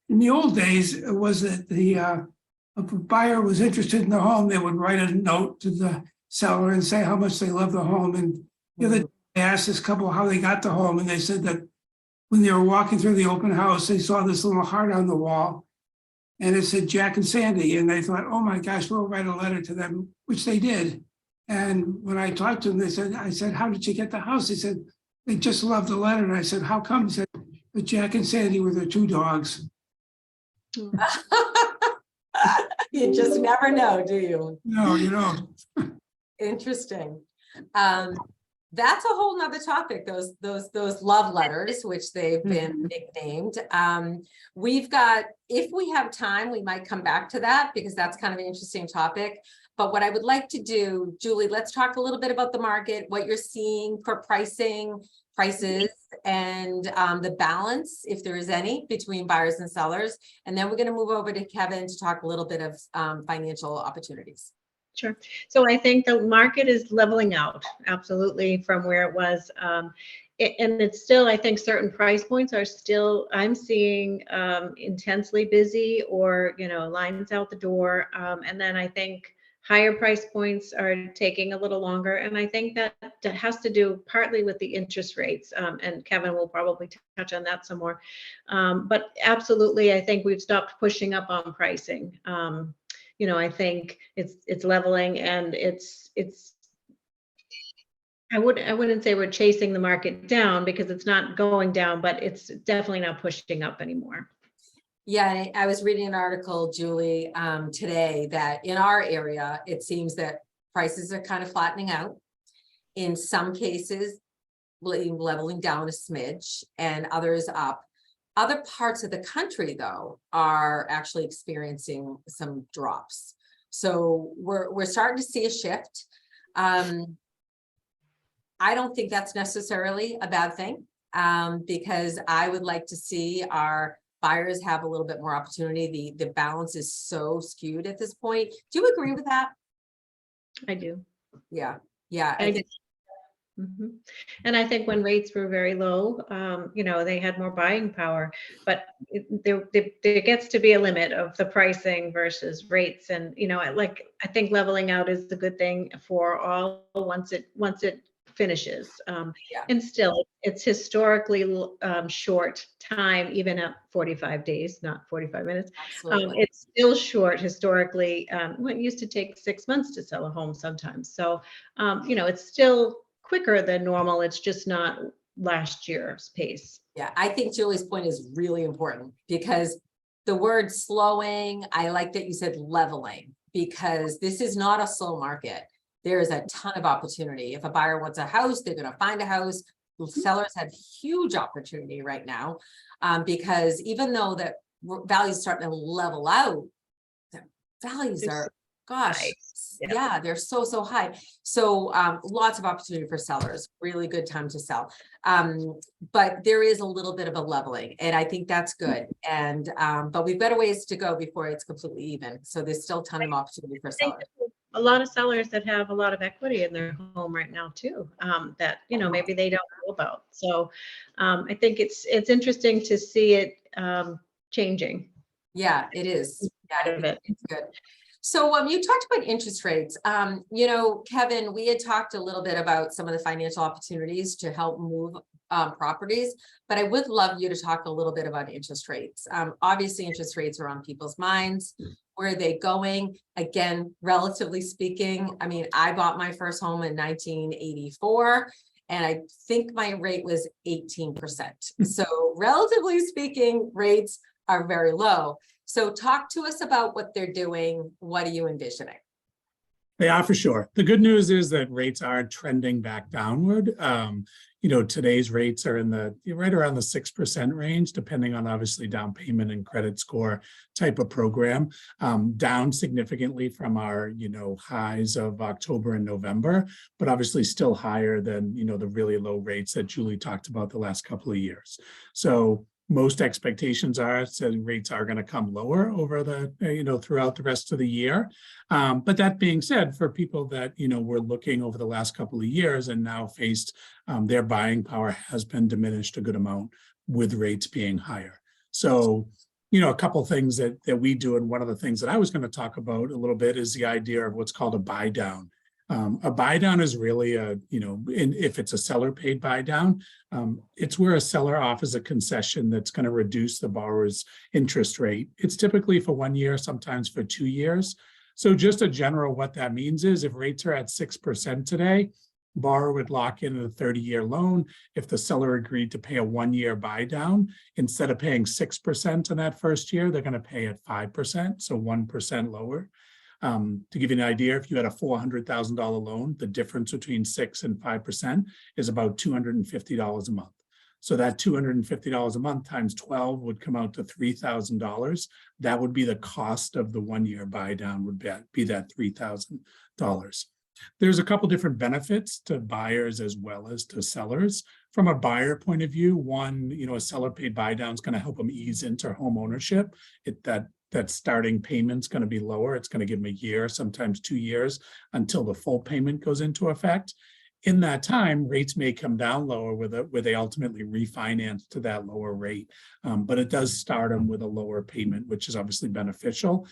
Speaker 5: in the old days, it was that if a buyer was interested in the home, they would write a note to the seller and say how much they love the home. And the other day I asked this couple how they got the home, and they said that when they were walking through the open house, they saw this little heart on the wall, And it said Jack and Sandy, and they thought, oh my gosh, we'll write a letter to them, which they did. And when I talked to them, I said, how did you get the house? They said, they just loved the letter. And I said, how come? He said, with Jack and Sandy were their 2 dogs.
Speaker 1: You just never know, do you?
Speaker 5: No, you know.
Speaker 1: Interesting. That's a whole nother topic, those love letters, which they've been nicknamed. We've got, if we have time, we might come back to that because that's kind of an interesting topic. But what I would like to do, Julie, let's talk a little bit about the market, what you're seeing for prices, and the balance, if there is any, between buyers and sellers. And then we're going to move over to Kevin to talk a little bit of financial opportunities.
Speaker 2: Sure. So I think the market is leveling out, absolutely, from where it was. And it's still, I think certain price points are still, I'm seeing intensely busy, or, lines out the door. And then I think higher price points are taking a little longer. And I think that has to do partly with the interest rates. And Kevin will probably touch on that some more. But absolutely, I think we've stopped pushing up on pricing. I think it's leveling, and it's I wouldn't say we're chasing the market down, because it's not going down, but it's definitely not pushing up anymore.
Speaker 1: Yeah, I was reading an article, Julie, today, that in our area, it seems that prices are kind of flattening out. In some cases, leveling down a smidge, and others up. Other parts of the country, though, are actually experiencing some drops. So we're starting to see a shift. I don't think that's necessarily a bad thing, because I would like to see our buyers have a little bit more opportunity. The balance is so skewed at this point. Do you agree with that?
Speaker 2: I do.
Speaker 1: Yeah.
Speaker 2: I think. And I think when rates were very low, they had more buying power, but there gets to be a limit of the pricing versus rates. And, I think leveling out is a good thing for all once it finishes. And still, it's historically short time, even at 45 days, not 45 minutes. It's still short historically. It used to take 6 months to sell a home sometimes. So, it's still quicker than normal. It's just not last year's pace.
Speaker 1: Yeah, I think Julie's point is really important, because the word slowing, I like that you said leveling, because this is not a slow market. There is a ton of opportunity. If a buyer wants a house, they're going to find a house. Sellers have huge opportunity right now, because even though that values starting to level out, the values are, gosh, yeah, they're so high. So lots of opportunity for sellers, really good time to sell. But there is a little bit of a leveling, and I think that's good. And but we've got a ways to go before it's completely even. So there's still a ton of opportunity for sellers.
Speaker 2: A lot of sellers that have a lot of equity in their home right now too, that maybe they don't know about. So I think it's interesting to see it changing.
Speaker 1: Yeah, it is. Yeah, it's good. So you talked about interest rates. Kevin, we had talked a little bit about some of the financial opportunities to help move properties, but I would love you to talk a little bit about interest rates. Obviously, interest rates are on people's minds. Where are they going? Again, relatively speaking, I mean, I bought my first home in 1984, and I think my rate was 18%. So relatively speaking, rates are very low. So talk to us about what they're doing. What are you envisioning?
Speaker 3: They are, for sure. The good news is that rates are trending back downward. Today's rates are in right around the 6% range, depending on obviously down payment and credit score type of program, down significantly from our, highs of October and November, but obviously still higher than, the really low rates that Julie talked about the last couple of years. So most expectations are that rates are going to come lower over the, throughout the rest of the year. But that being said, for people that, were looking over the last couple of years and now faced their buying power has been diminished a good amount with rates being higher. So, a couple of things that we do, and one of the things that I was going to talk about a little bit is the idea of what's called a buy down. A buy down is really if it's a seller paid buy down, it's where a seller offers a concession that's going to reduce the borrower's interest rate. It's typically for 1 year, sometimes for 2 years. So just a general, what that means is if rates are at 6% today, borrower would lock in a 30-year loan. If the seller agreed to pay a 1-year buy down, instead of paying 6% in that first year, they're going to pay at 5%, so 1% lower. To give you an idea, if you had a $400,000 loan, the difference between 6 and 5% is about $250 a month. So that $250 a month times 12 would come out to $3,000. That would be the cost of the 1-year buy down, would be that $3,000. There's a couple different benefits to buyers as well as to sellers. From a buyer point of view, one, a seller paid buy down is going to help them ease into home ownership. That starting payment's going to be lower. It's going to give them a year, sometimes 2 years, until the full payment goes into effect. In that time, rates may come down lower where they ultimately refinance to that lower rate. But it does start them with a lower payment, which is obviously beneficial.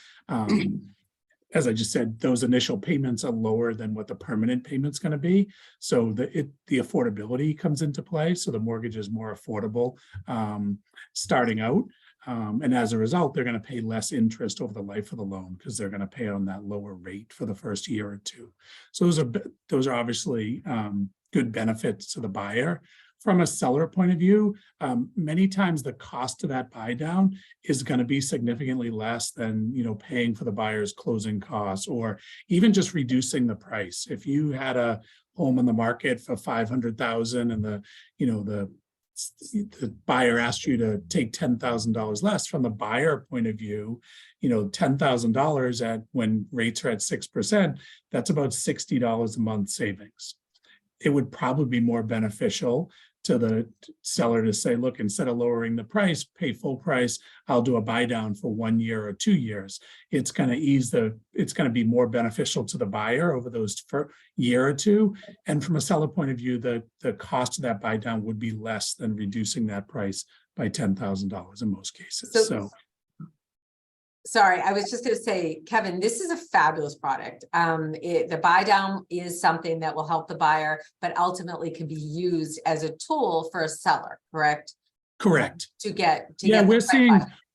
Speaker 3: As I just said, those initial payments are lower than what the permanent payment's going to be. So the affordability comes into play. So the mortgage is more affordable starting out. And as a result, they're going to pay less interest over the life of the loan because they're going to pay on that lower rate for the first year or two. So those are obviously good benefits to the buyer. From a seller point of view, many times the cost of that buy down is going to be significantly less than paying for the buyer's closing costs, or even just reducing the price. If you had a home on the market for $500,000 and the buyer asked you to take $10,000 less, from the buyer point of view, $10,000 at when rates are at 6%, that's about $60 a month savings. It would probably be more beneficial to the seller to say, look, instead of lowering the price, pay full price, I'll do a buy down for 1 year or 2 years. It's going to be more beneficial to the buyer over those year or two. And from a seller point of view, the cost of that buy down would be less than reducing that price by $10,000 in most cases.
Speaker 1: Sorry, I was just going to say, Kevin, this is a fabulous product. The buy down is something that will help the buyer, but ultimately can be used as a tool for a seller, correct?
Speaker 3: Correct.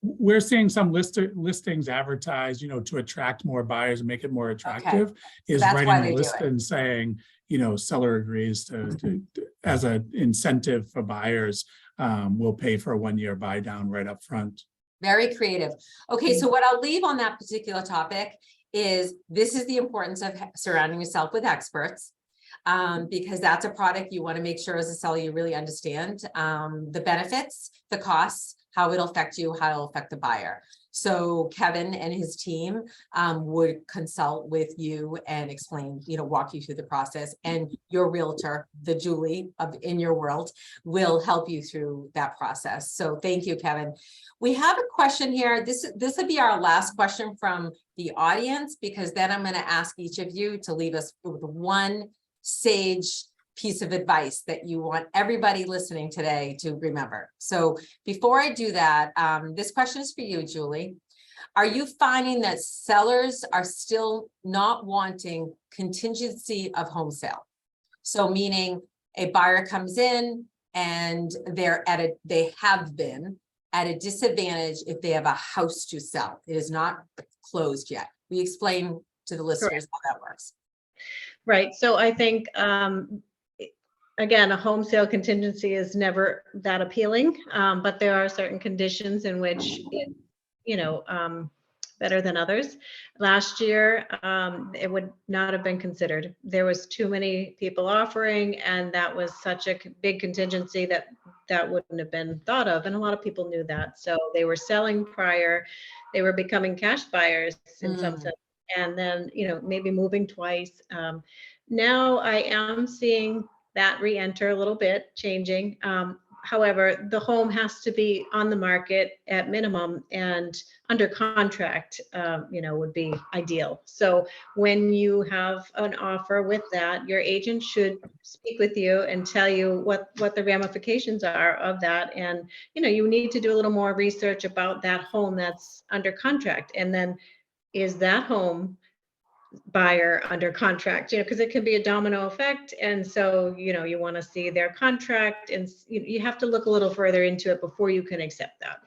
Speaker 3: We're seeing some listings advertised, to attract more buyers and make it more attractive. Okay. Is writing a list and saying, seller agrees to as an incentive for buyers, we'll pay for a 1-year buy down right up front.
Speaker 1: Very creative. Okay, so what I'll leave on that particular topic is this is the importance of surrounding yourself with experts, because that's a product you want to make sure as a seller you really understand the benefits, the costs, how it'll affect you, how it'll affect the buyer. So Kevin and his team would consult with you and explain, walk you through the process, and your realtor, the Julie in your world, will help you through that process. So thank you, Kevin. We have a question here. This will be our last question from the audience, because then I'm going to ask each of you to leave us with one sage piece of advice that you want everybody listening today to remember. So before I do that, this question is for you, Julie. Are you finding that sellers are still not wanting contingency of home sale? So meaning a buyer comes in and they have been at a disadvantage if they have a house to sell. It is not closed yet. We explain to the listeners how that works.
Speaker 2: Right. So I think, again, a home sale contingency is never that appealing, but there are certain conditions in which it, better than others. Last year, it would not have been considered. There was too many people offering, and that was such a big contingency that wouldn't have been thought of. And a lot of people knew that. So they were selling prior, they were becoming cash buyers in some sense, and then, maybe moving twice. Now I am seeing that re-enter a little bit, changing. However, the home has to be on the market at minimum and under contract, would be ideal. So when you have an offer with that, your agent should speak with you and tell you what the ramifications are of that. And, you need to do a little more research about that home that's under contract. And then is that home buyer under contract, because it can be a domino effect. And so, you want to see their contract, and you have to look a little further into it before you can accept that.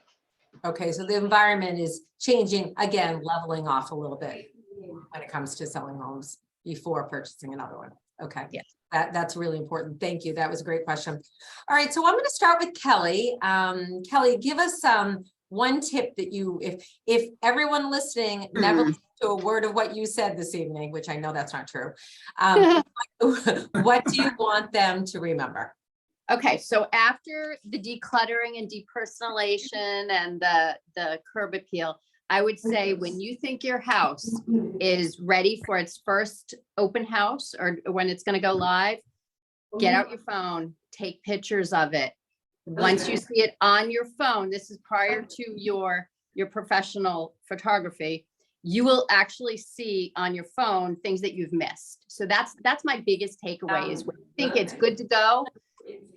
Speaker 1: Okay, so the environment is changing, again, leveling off a little bit when it comes to selling homes before purchasing another one. Okay.
Speaker 2: Yes.
Speaker 1: That's really important. Thank you. That was a great question. All right, so I'm going to start with Kelly. Kelly, give us one tip that if everyone listening never listened to a word of what you said this evening, which I know that's not true, what do you want them to remember?
Speaker 4: Okay, so after the decluttering and depersonalization and the curb appeal, I would say when you think your house is ready for its first open house or when it's going to go live, get out your phone, take pictures of it. Once you see it on your phone, this is prior to your professional photography, you will actually see on your phone things that you've missed. So that's my biggest takeaway is when you think it's good to go,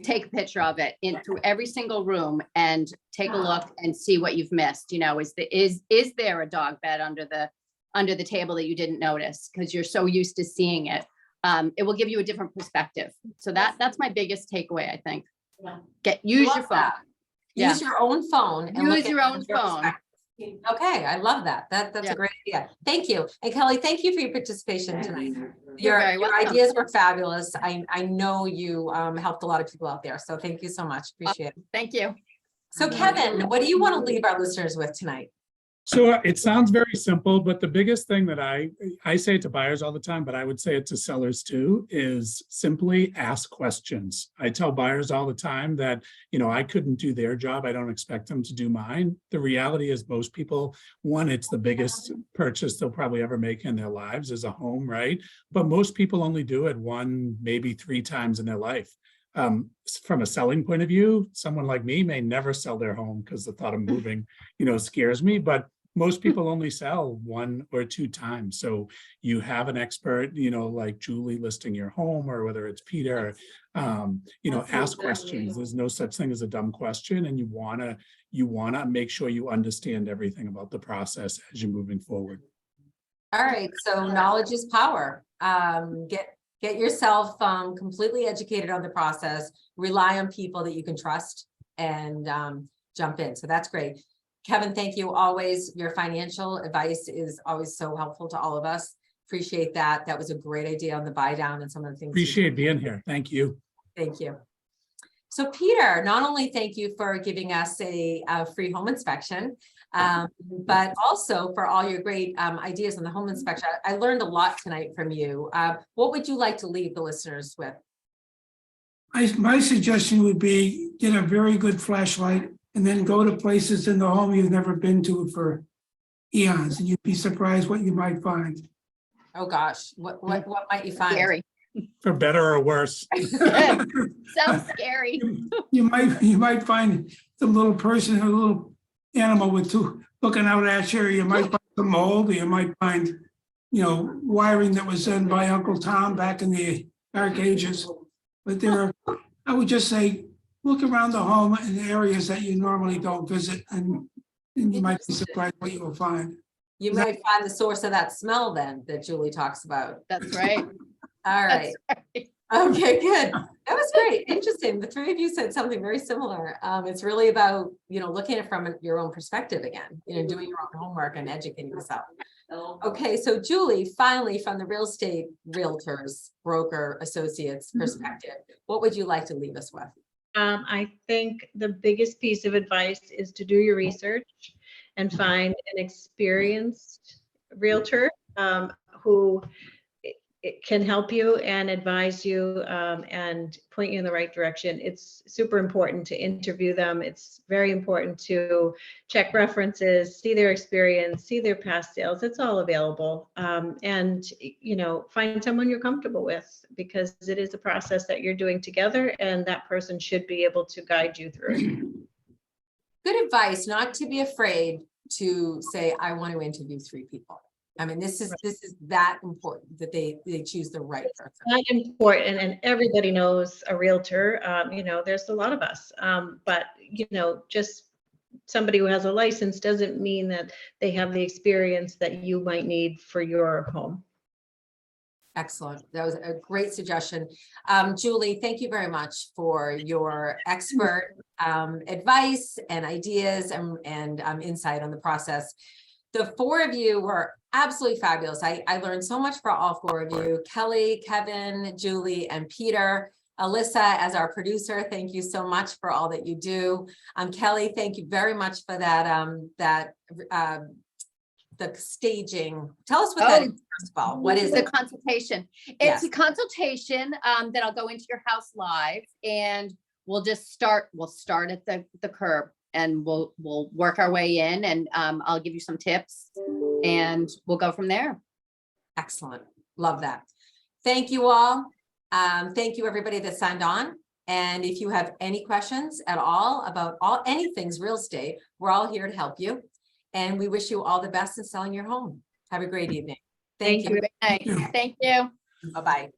Speaker 4: take a picture of it into every single room and take a look and see what you've missed. Is there a dog bed under the table that you didn't notice because you're so used to seeing it? It will give you a different perspective. So that's my biggest takeaway, I think. Use your phone.
Speaker 1: Use your own phone. And
Speaker 4: Use your own phone.
Speaker 1: Okay, I love that. That's a great idea. Thank you. And Kelly, thank you for your participation tonight. Your ideas were fabulous. I know you helped a lot of people out there. So thank you so much. Appreciate it.
Speaker 4: Thank you.
Speaker 1: So Kevin, what do you want to leave our listeners with tonight?
Speaker 3: So it sounds very simple, but the biggest thing that I say it to buyers all the time, but I would say it to sellers too, is simply ask questions. I tell buyers all the time that, I couldn't do their job. I don't expect them to do mine. The reality is most people, one, it's the biggest purchase they'll probably ever make in their lives is a home, right? But most people only do it 1, maybe 3 times in their life. From a selling point of view, someone like me may never sell their home because the thought of moving, scares me, but most people only sell 1 or 2 times. So you have an expert, like Julie listing your home, or whether it's Peter, ask questions. There's no such thing as a dumb question. And you wanna make sure you understand everything about the process as you're moving forward.
Speaker 1: All right. So knowledge is power. Get yourself completely educated on the process, rely on people that you can trust, and jump in. So that's great. Kevin, thank you. Always, your financial advice is always so helpful to all of us. Appreciate that. That was a great idea on the buy down and some of the things.
Speaker 3: Appreciate being here. Thank you.
Speaker 1: Thank you. So Peter, not only thank you for giving us a free home inspection, but also for all your great ideas on the home inspection. I learned a lot tonight from you. What would you like to leave the listeners with?
Speaker 5: My suggestion would be get a very good flashlight and then go to places in the home you've never been to for eons, and you'd be surprised what you might find.
Speaker 1: Oh gosh, what might you find?
Speaker 4: Scary.
Speaker 3: For better or worse.
Speaker 4: Sounds scary.
Speaker 5: You might find some little person, a little animal with 2 looking out at you, or you might find some mold, or you might find, wiring that was done by Uncle Tom back in the dark ages. But I would just say, look around the home in the areas that you normally don't visit, and you might be surprised what you will find.
Speaker 1: You might find the source of that smell then that Julie talks about.
Speaker 4: That's right.
Speaker 1: All right.
Speaker 4: That's right.
Speaker 1: Okay, good. That was great. Interesting. The 3 of you said something very similar. It's really about, looking at it from your own perspective again, doing your own homework and educating yourself. Okay, so Julie, finally, from the real estate realtors, broker, associates perspective, what would you like to leave us with?
Speaker 2: I think the biggest piece of advice is to do your research and find an experienced realtor who can help you and advise you and point you in the right direction. It's super important to interview them. It's very important to check references, see their experience, see their past sales. It's all available. And, find someone you're comfortable with, because it is a process that you're doing together, and that person should be able to guide you through it.
Speaker 1: Good advice, not to be afraid to say, I want to interview 3 people. I mean, this is that important that they choose the right person.
Speaker 2: That important, and everybody knows a realtor. There's a lot of us, but just somebody who has a license doesn't mean that they have the experience that you might need for your home.
Speaker 1: Excellent. That was a great suggestion. Julie, thank you very much for your expert advice and ideas and insight on the process. The four of you were absolutely fabulous. I learned so much from all four of you, Kelly, Kevin, Julie, and Peter. Alyssa, as our producer, thank you so much for all that you do. Kelly, thank you very much for that, the staging. Tell us what that is, first of all. What is
Speaker 4: The
Speaker 1: it?
Speaker 4: consultation. It's
Speaker 1: Yes.
Speaker 4: a consultation that I'll go into your house live, and we'll start at the curb, and we'll work our way in, and I'll give you some tips, and we'll go from there.
Speaker 1: Excellent. Love that. Thank you all. Thank you, everybody that signed on. And if you have any questions at all about anything real estate, we're all here to help you. And we wish you all the best in selling your home. Have a great evening. Thank
Speaker 2: Thank
Speaker 1: you.
Speaker 4: Have a great night. Thank you.
Speaker 1: Bye-bye.